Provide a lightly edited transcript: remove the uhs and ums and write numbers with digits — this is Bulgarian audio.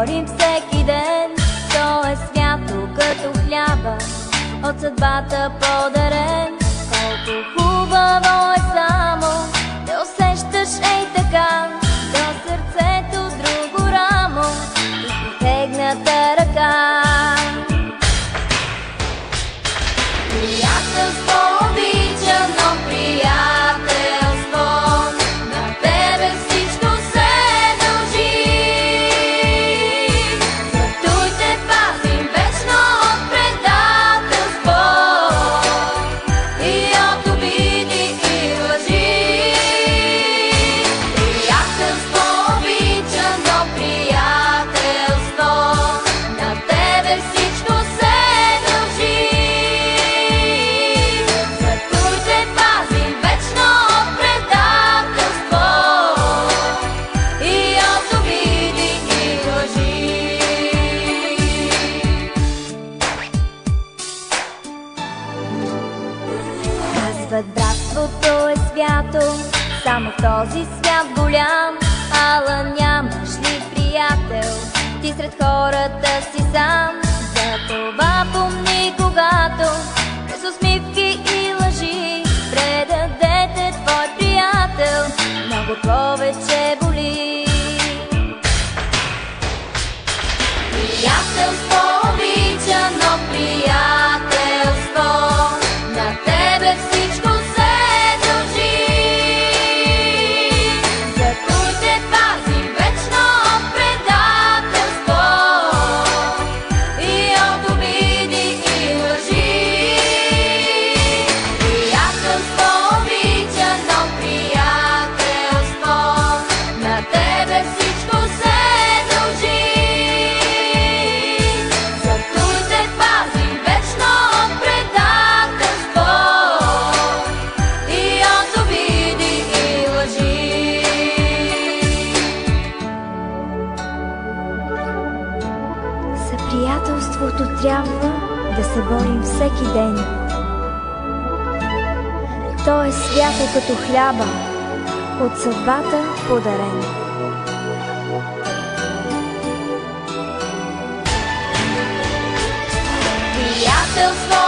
борим всеки ден. То е свято като хляба, от съдбата подарен. Колко хубаво е само да усещаш ей така до сърцето друго рамо и протегната ръка. Приятелство обичано, приятелство, на тебе всичко се дължи. Зато и те пазим вечно от предателство и от обиди и лъжи. Приятелство обичано, приятелство, на тебе всичко се дължи. Братството е свято, само в този свят голям. Ала нямаш ли приятел, ти сред хората си сам? За това помни, когато през усмивки и лъжи предадете твой приятел, много повече боли. Приятелство обичано, приятелство, на тебе всичко се дължи. Зато и те пазим вечно от предателство и от обиди и лъжи. Приятелство обичано, приятелство, на тебе всичко се дължи. Зато и те пазим вечно от предателство и от обиди и лъжи. За приятелството трябва да се борим всеки ден. То е свято като хляба, от съдбата подарен. Приятелство